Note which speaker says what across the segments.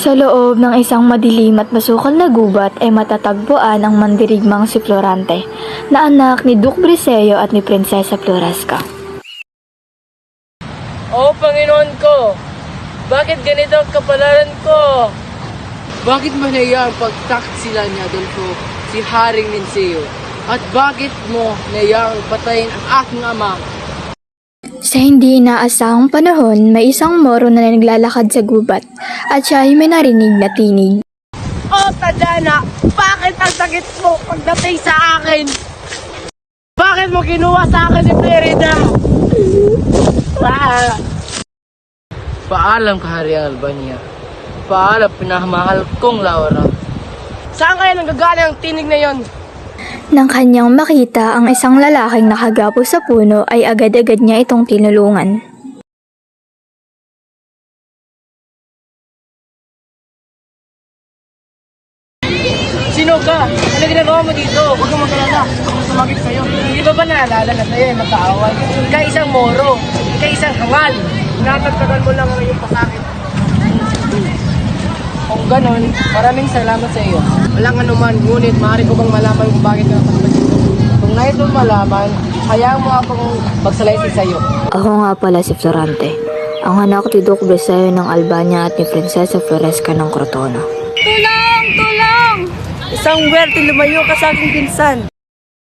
Speaker 1: Sa loob ng isang madilim at masukal na gubat ay matatagpuan ang mandirigmang si Florante, na anak ni Duke Briseño at ni Prinsesa Floresca.
Speaker 2: O Panginoon ko, bakit ganito ang kapalaran ko? Bakit manaya ang pagtaksila niya doon ko si Haring Linceo? At bakit mo nayang patayin ang aking ama?
Speaker 1: Sa hindi inaasahang panahon, may isang Moro na naglalakad sa gubat at siya ay may narinig na tinig.
Speaker 2: O Tadhana, bakit ang sakit mo pagdating sa akin? Bakit mo kinuha sa akin si Merida? Paalam kahariang Albania. Paalam pinamahal kong Laura. Saan kaya nanggagaling ang tinig na yon?
Speaker 1: Nang kanyang makita ang isang lalaking nakagapo sa puno ay agad-agad niya itong tinulungan.
Speaker 2: Sino ka? Ano ginagawa mo dito? Huwag kang mag-alala. Ako sumagit sa'yo. Hindi ba naalala na tayo ay magkaaway? Ika isang Moro. Ika isang hangal. Natagtagan mo lang ang iyong pasakit. Kung ganon, maraming salamat sa iyo. Walang anuman, ngunit maaari ko bang malaman kung bakit ka napadpad dito? Kung nais mo malaman, hayaan mo akong magsalaysi sa iyo.
Speaker 1: Ako nga pala si Florante, ang anak ni Duke Briseño ng Albania at ni Prinsesa Floresca ng Crotona.
Speaker 3: Tulong! Tulong!
Speaker 2: Isang werteng lumayo ka sa aking pinsan.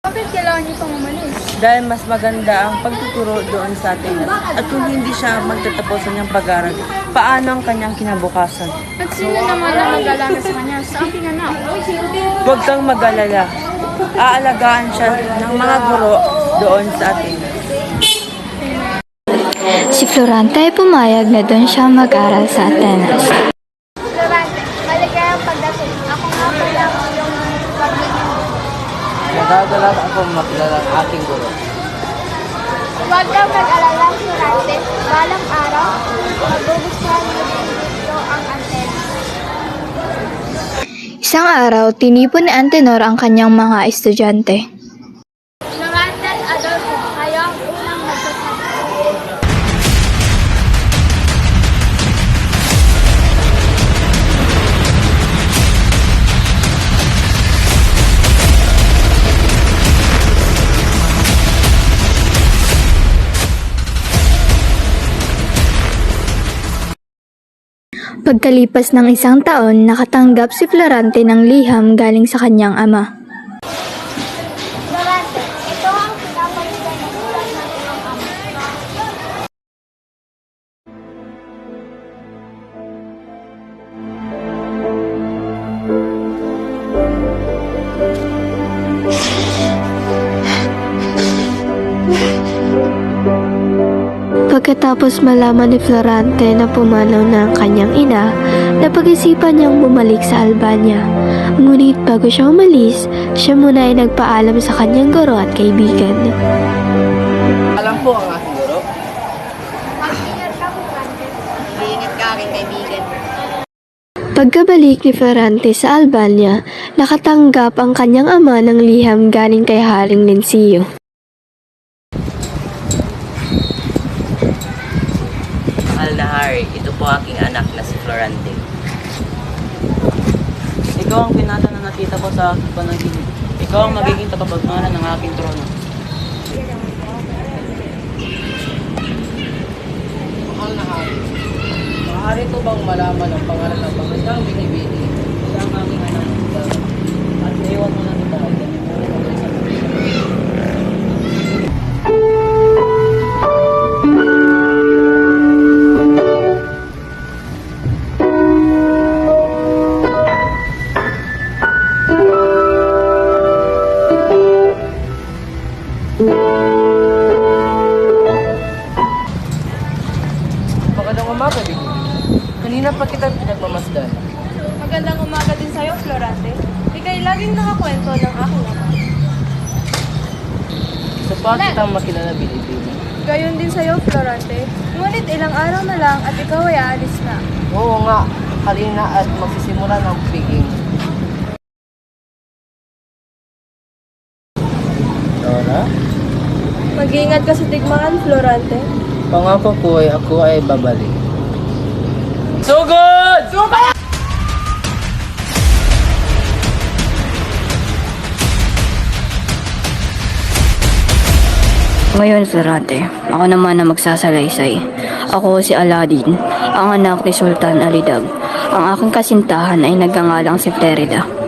Speaker 3: Bakit kailangan niyo pang umalis?
Speaker 4: Dahil mas maganda ang pagtuturo doon sa atin. At kung hindi siya magtatapos sa kanyang pag-aaral, paano ang kanyang kinabukasan?
Speaker 3: At sino naman ang mag-alaga sa kanya? Sa aking anak.
Speaker 4: Huwag kang mag-alala. Aalagaan siya ng mga guro doon sa atin.
Speaker 1: Si Florante ay pumayag na doon siya mag-aral sa Atenas.
Speaker 3: Florante, maligayang pagdating. Ako nga pala ang iyong pagdating.
Speaker 2: Nagagalat akong makilala ang aking guro.
Speaker 3: Huwag kang mag-alala, Florante. Balang araw, magugustuhan mo din dito ang Atenas.
Speaker 1: Isang araw, tinipon ni Antenor ang kanyang mga estudyante.
Speaker 3: Florante at Adolfo, kayo ang unang magsasabi.
Speaker 1: Pagkalipas ng isang taon, nakatanggap si Florante ng liham galing sa kanyang ama.
Speaker 3: Florante, ito ang pinapalitan ng ulat ng iyong ama.
Speaker 1: Pagkatapos malaman ni Florante na pumanaw na ang kanyang ina, napag-isipan niyang bumalik sa Albania. Ngunit bago siya umalis, siya muna ay nagpaalam sa kanyang guro at kaibigan.
Speaker 2: Alam po ang aking guro.
Speaker 3: Mag-ingat ka, Florante.
Speaker 2: Iingat ka aking kaibigan.
Speaker 1: Pagkabalik ni Florante sa Albania, nakatanggap ang kanyang ama ng liham galing kay Haring Linceo.
Speaker 5: Mahal na Hari, ito po aking anak na si Florante.
Speaker 4: Ikaw ang pinata na nakita ko sa panaginip. Ikaw ang magiging tagapagmana ng aking trono.
Speaker 2: Mahal na hari. Maaari ko bang malaman ang pangalan ng pangandang binibini?
Speaker 4: Siya ang aking anak. At iwan mo na kita.
Speaker 2: Magandang umaga, binibini. Kanina pa kita pinagmamasdan.
Speaker 6: Magandang umaga din sa'yo, Florante. Ika'y laging nakakwento ng aking ama.
Speaker 2: Sa pa kitang makilala, binibini.
Speaker 6: Gayon din sa'yo, Florante. Ngunit ilang araw na lang at ikaw ay aalis na.
Speaker 2: Oo nga, halina at magsisimula ng piging. Laura?
Speaker 6: Mag-iingat ka sa digmaan, Florante.
Speaker 2: Pangako ko ay ako ay babalik. Sugod! Sugod!
Speaker 7: Ngayon, Florante, ako naman ang magsasalaysay. Ako si Aladdin, ang anak ni Sultan Alidab. Ang aking kasintahan ay nagngangalang si Flerida.